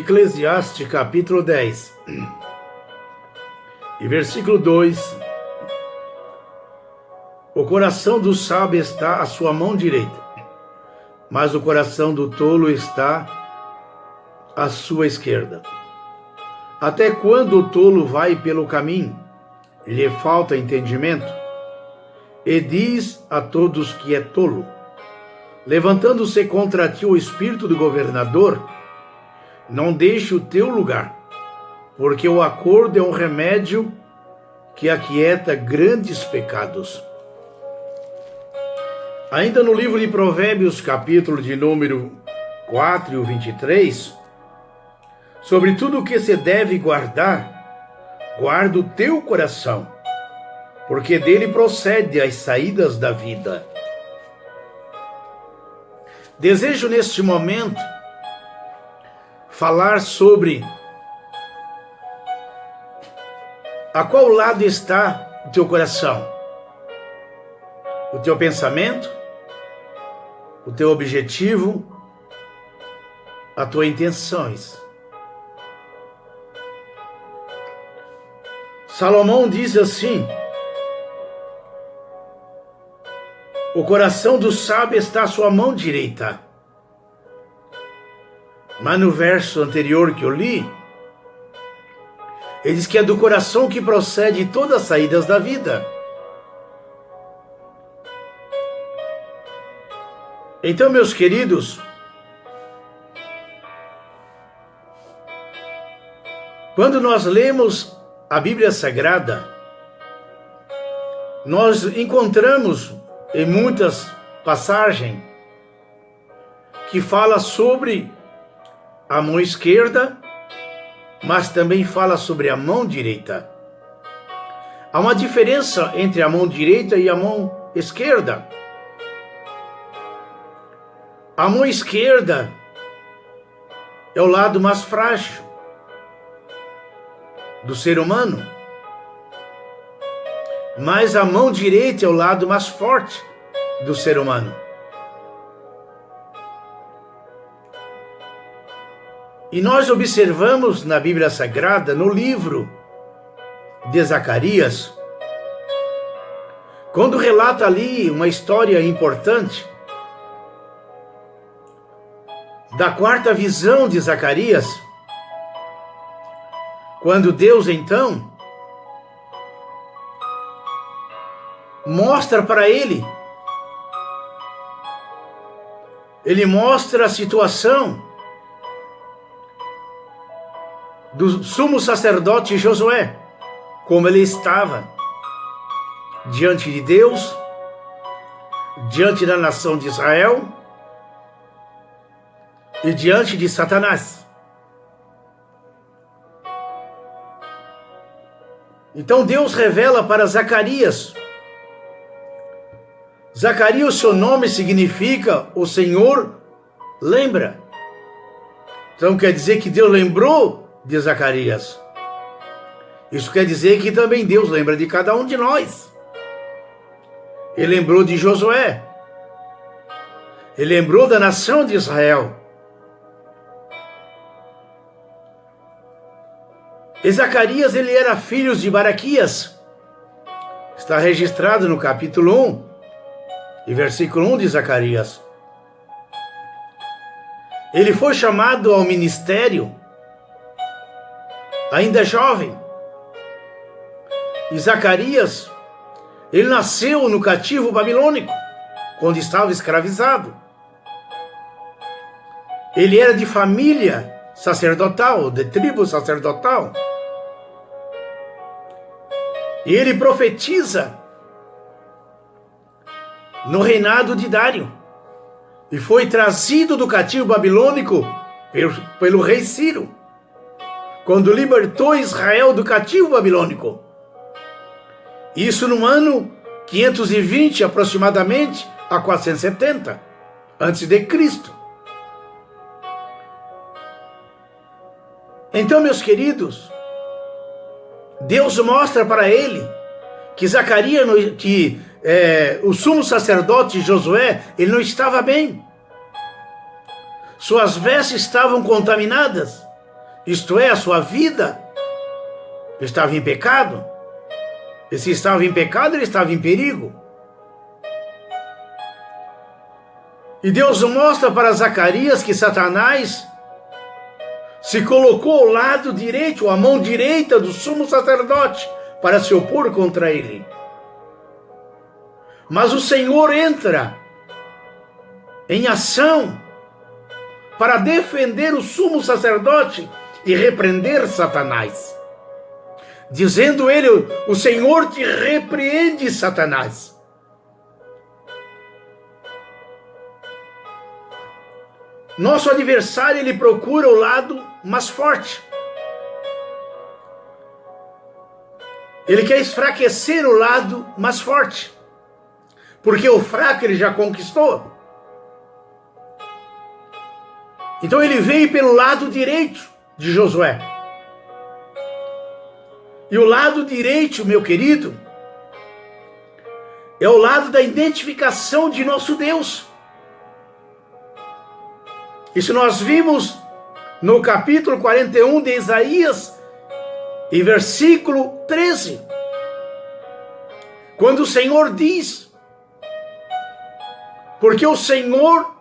Eclesiastes capítulo 10 e versículo 2: o coração do sábio está à sua mão direita, mas o coração do tolo está à sua esquerda. Até quando o tolo vai pelo caminho, lhe falta entendimento, e diz a todos que é tolo. Levantando-se contra ti o espírito do governador, não deixe o teu lugar, porque o acordo é um remédio que aquieta grandes pecados. Ainda no livro de Provérbios, capítulo de número 4 e o 23, sobre tudo o que se deve guardar, guarda o teu coração, porque dele procede as saídas da vida. Desejo neste momento falar sobre a qual lado está o teu coração, o teu pensamento, o teu objetivo, as tuas intenções. Salomão diz assim: o coração do sábio está à sua mão direita. Mas no verso anterior que eu li, ele diz que é do coração que procede todas as saídas da vida. Então, meus queridos, quando nós lemos a Bíblia Sagrada, nós encontramos em muitas passagens que fala sobre a mão esquerda, mas também fala sobre a mão direita. Há uma diferença entre a mão direita e a mão esquerda. A mão esquerda é o lado mais frágil do ser humano, mas a mão direita é o lado mais forte do ser humano. E nós observamos na Bíblia Sagrada, no livro de Zacarias, quando relata ali uma história importante da quarta visão de Zacarias, quando Deus então mostra para ele mostra a situação do sumo sacerdote Josué, como ele estava diante de Deus, diante da nação de Israel e diante de Satanás. Então Deus revela para Zacarias. Zacarias, seu nome significa o Senhor lembra. Então quer dizer que Deus lembrou de Zacarias. Isso quer dizer que também Deus lembra de cada um de nós. Ele lembrou de Josué. Ele lembrou da nação de Israel. E Zacarias, ele era filho de Baraquias. Está registrado no capítulo 1 e versículo 1 de Zacarias. Ele foi chamado ao ministério ainda jovem. E Zacarias, ele nasceu no cativo babilônico, quando estava escravizado. Ele era de família sacerdotal, de tribo sacerdotal. E ele profetiza no reinado de Dário. E foi trazido do cativo babilônico pelo rei Ciro, quando libertou Israel do cativo babilônico. Isso no ano 520 aproximadamente a 470 antes de Cristo. Então, meus queridos, Deus mostra para ele que Zacarias, o sumo sacerdote Josué, ele não estava bem. Suas vestes estavam contaminadas, isto é, a sua vida, estava em pecado. E se estava em pecado, ele estava em perigo. E Deus mostra para Zacarias que Satanás se colocou ao lado direito, a mão direita do sumo sacerdote, para se opor contra ele. Mas o Senhor entra em ação para defender o sumo sacerdote e repreender Satanás. Dizendo ele, o Senhor te repreende, Satanás. Nosso adversário, ele procura o lado mais forte. Ele quer enfraquecer o lado mais forte. Porque o fraco ele já conquistou. Então ele veio pelo lado direito de Josué. E o lado direito, meu querido, é o lado da identificação de nosso Deus. Isso nós vimos no capítulo 41 de Isaías, e versículo 13. Quando o Senhor diz: porque o Senhor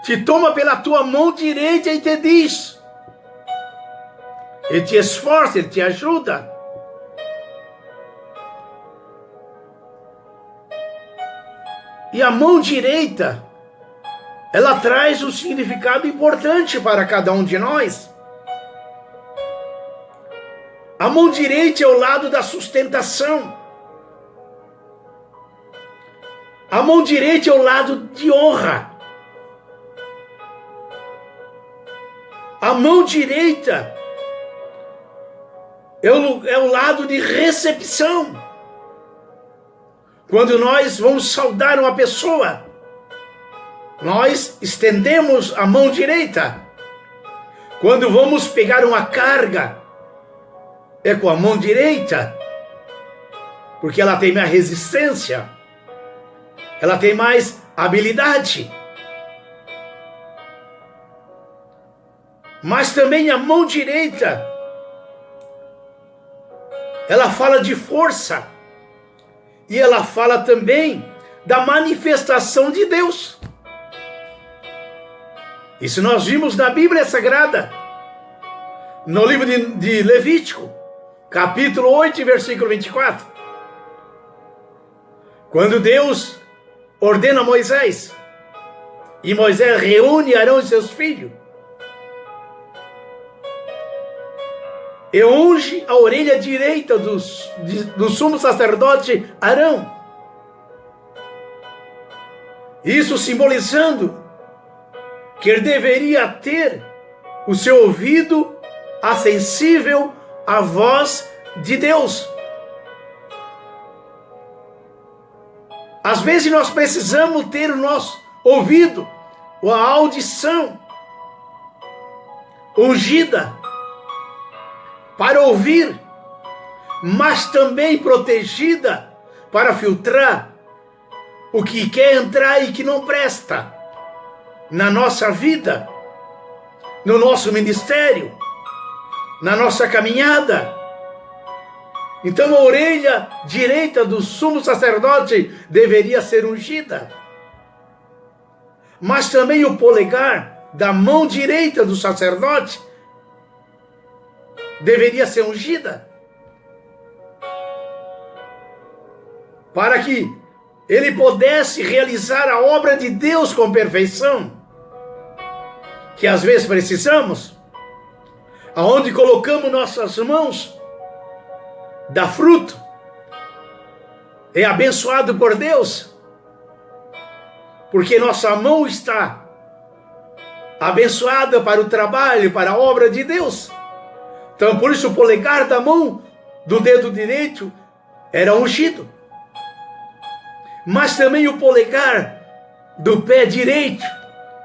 te toma pela tua mão direita e te diz, ele te esforça, ele te ajuda. E a mão direita, ela traz um significado importante para cada um de nós. A mão direita é o lado da sustentação. A mão direita é o lado de honra. A mão direita é o lado de recepção. Quando nós vamos saudar uma pessoa, nós estendemos a mão direita. Quando vamos pegar uma carga, é com a mão direita, porque ela tem mais resistência, ela tem mais habilidade. Mas também a mão direita, ela fala de força, e ela fala também da manifestação de Deus. Isso nós vimos na Bíblia Sagrada, no livro de Levítico, capítulo 8, versículo 24. Quando Deus ordena a Moisés, e Moisés reúne Arão e seus filhos, e unge a orelha direita do sumo sacerdote Arão. Isso simbolizando que ele deveria ter o seu ouvido acessível à voz de Deus. Às vezes nós precisamos ter o nosso ouvido, ou a audição ungida para ouvir, mas também protegida para filtrar o que quer entrar e que não presta na nossa vida, no nosso ministério, na nossa caminhada. Então a orelha direita do sumo sacerdote deveria ser ungida, mas também o polegar da mão direita do sacerdote deveria ser ungida, para que ele pudesse realizar a obra de Deus com perfeição, que às vezes precisamos, aonde colocamos nossas mãos, dá fruto, é abençoado por Deus, porque nossa mão está abençoada para o trabalho, para a obra de Deus. Então por isso o polegar da mão do dedo direito era ungido, mas também o polegar do pé direito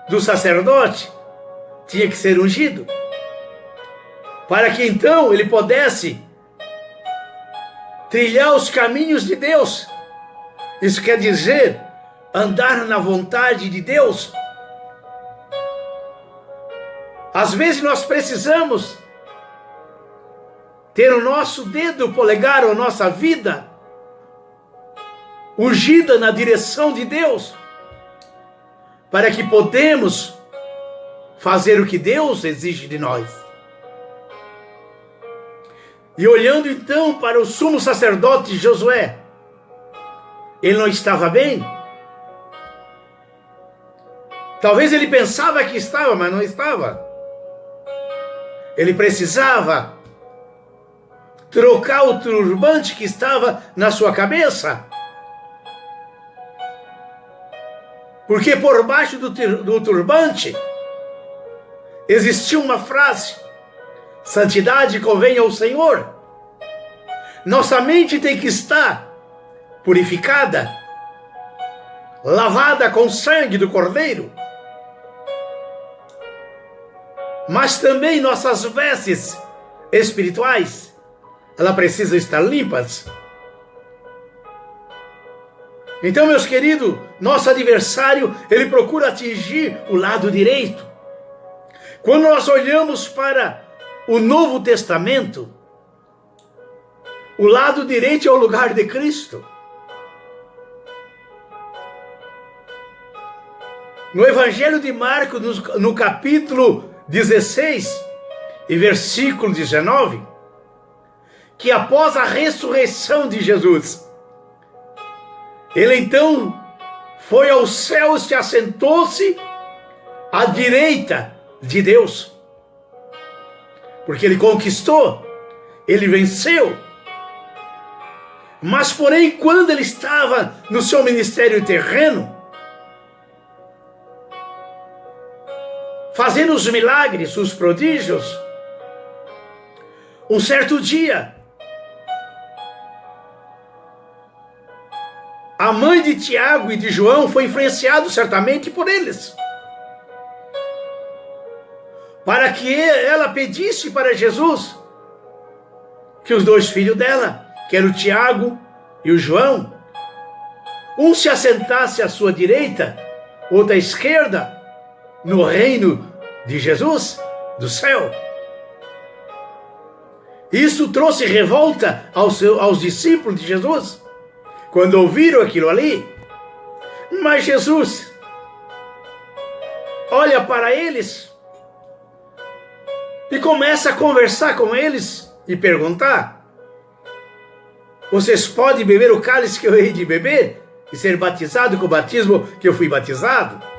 do sacerdote tinha que ser ungido, para que então ele pudesse trilhar os caminhos de Deus. Isso quer dizer andar na vontade de Deus. Às vezes nós precisamos ter o nosso dedo polegar, a nossa vida, ungida na direção de Deus, para que podemos fazer o que Deus exige de nós. E olhando então para o sumo sacerdote Josué, ele não estava bem? Talvez ele pensava que estava, mas não estava. Ele precisava trocar o turbante que estava na sua cabeça. Porque por baixo do turbante existia uma frase: santidade convém ao Senhor. Nossa mente tem que estar purificada, lavada com o sangue do Cordeiro. Mas também nossas vestes espirituais, elas precisam estar limpas. Então, meus queridos, nosso adversário, ele procura atingir o lado direito. Quando nós olhamos para o Novo Testamento, o lado direito é o lugar de Cristo. No Evangelho de Marcos, no capítulo 16 e versículo 19, que após a ressurreição de Jesus, ele então foi aos céus e assentou-se à direita de Deus. Porque ele conquistou, ele venceu. Mas porém, quando ele estava no seu ministério terreno, fazendo os milagres, os prodígios, um certo dia, a mãe de Tiago e de João foi influenciada certamente por eles, para que ela pedisse para Jesus que os dois filhos dela, que eram o Tiago e o João, um se assentasse à sua direita, outro à esquerda, no reino de Jesus, do céu. Isso trouxe revolta aos discípulos de Jesus, quando ouviram aquilo ali. Mas Jesus olha para eles e começa a conversar com eles e perguntar: vocês podem beber o cálice que eu hei de beber e ser batizado com o batismo que eu fui batizado?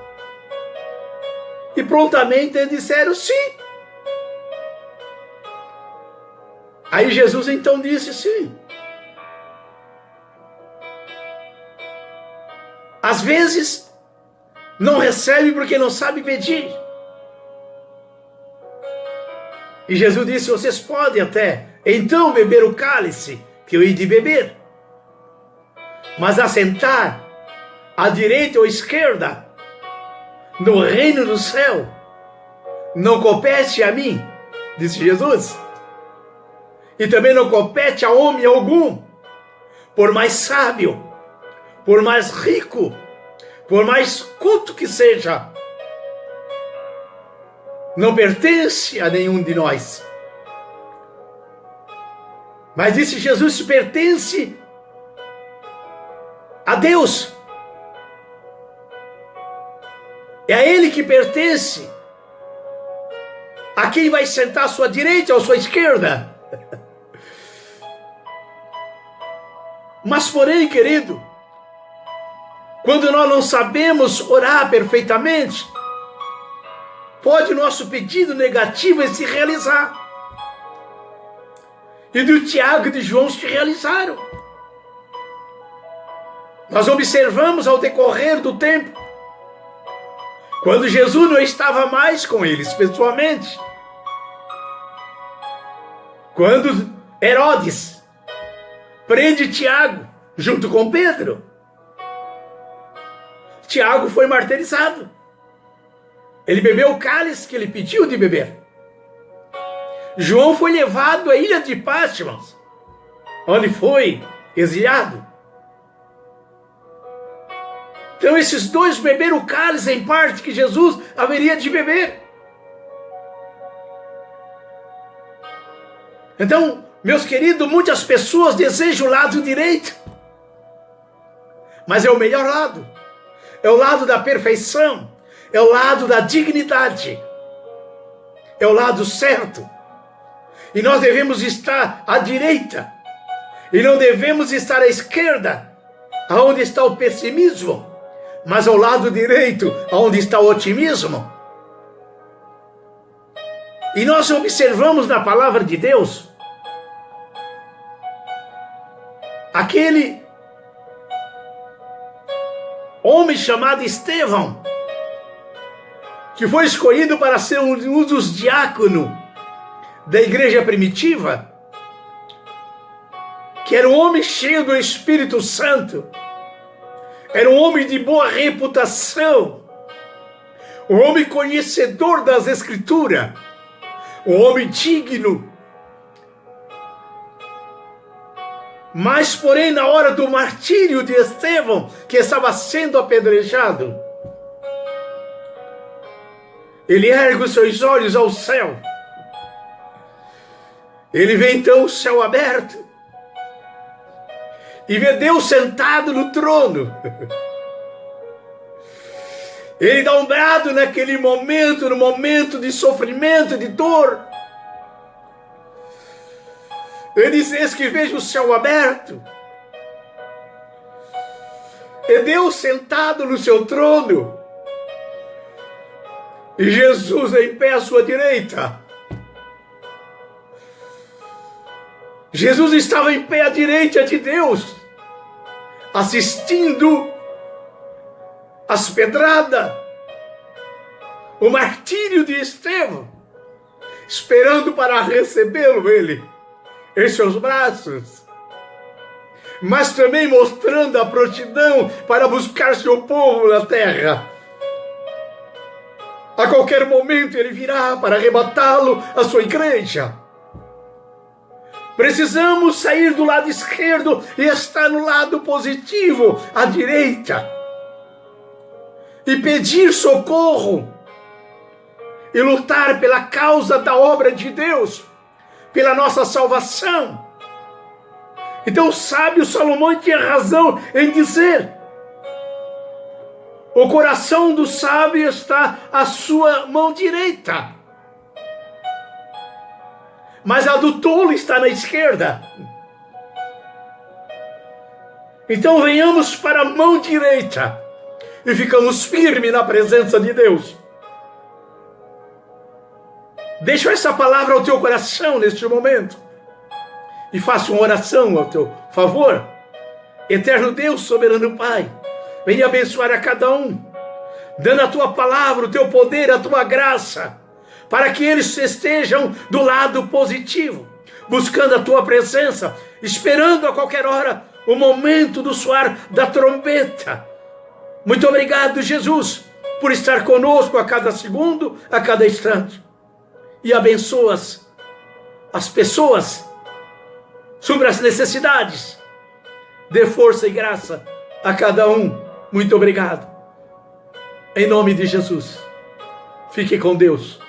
E prontamente eles disseram sim. Aí Jesus então disse sim. Às vezes não recebe porque não sabe pedir. E Jesus disse: vocês podem até então beber o cálice que eu hei de beber, mas assentar à direita ou à esquerda no reino do céu não compete a mim, disse Jesus, e também não compete a homem algum, por mais sábio, por mais rico, por mais culto que seja, não pertence a nenhum de nós. Mas disse Jesus, isso pertence a Deus. É a Ele que pertence. A quem vai sentar à sua direita ou à sua esquerda. Mas porém, querido, quando nós não sabemos orar perfeitamente, pode o nosso pedido negativo se realizar. E do Tiago e de João se realizaram. Nós observamos ao decorrer do tempo, quando Jesus não estava mais com eles pessoalmente, quando Herodes prende Tiago junto com Pedro, Tiago foi martirizado. Ele bebeu o cálice que ele pediu de beber. João foi levado à ilha de Patmos, onde foi exilado. Então esses dois beberam o cálice em parte que Jesus haveria de beber. Então, meus queridos, muitas pessoas desejam o lado direito, mas é o melhor lado, é o lado da perfeição, é o lado da dignidade, é o lado certo. E nós devemos estar à direita, e não devemos estar à esquerda, aonde está o pessimismo, mas ao lado direito, aonde está o otimismo. E nós observamos na palavra de Deus, aquele homem chamado Estevão, que foi escolhido para ser um dos diáconos da igreja primitiva, que era um homem cheio do Espírito Santo, era um homem de boa reputação, um homem conhecedor das Escrituras, um homem digno. Mas, porém, na hora do martírio de Estevão, que estava sendo apedrejado, ele ergue os seus olhos ao céu. Ele vê então o céu aberto e vê Deus sentado no trono. Ele dá um brado naquele momento, no momento de sofrimento, de dor. Ele diz: eis que vejo o céu aberto, e Deus sentado no seu trono, e Jesus em pé à sua direita. Jesus estava em pé à direita de Deus, assistindo as pedradas, o martírio de Estevão, esperando para recebê-lo ele em seus braços, mas também mostrando a prontidão para buscar seu povo na terra. A qualquer momento ele virá para arrebatá-lo à sua igreja. Precisamos sair do lado esquerdo e estar no lado positivo, à direita, e pedir socorro e lutar pela causa da obra de Deus, pela nossa salvação. Então o sábio Salomão tinha razão em dizer: o coração do sábio está à sua mão direita, mas a do tolo está na esquerda. Então venhamos para a mão direita e ficamos firmes na presença de Deus. Deixa essa palavra ao teu coração neste momento e faça uma oração ao teu favor. Eterno Deus, soberano Pai, venha abençoar a cada um, dando a tua palavra, o teu poder, a tua graça, para que eles estejam do lado positivo, buscando a tua presença, esperando a qualquer hora o momento do soar da trombeta. Muito obrigado, Jesus, por estar conosco a cada segundo, a cada instante. E abençoas as pessoas sobre as necessidades. Dê força e graça a cada um. Muito obrigado. Em nome de Jesus. Fique com Deus.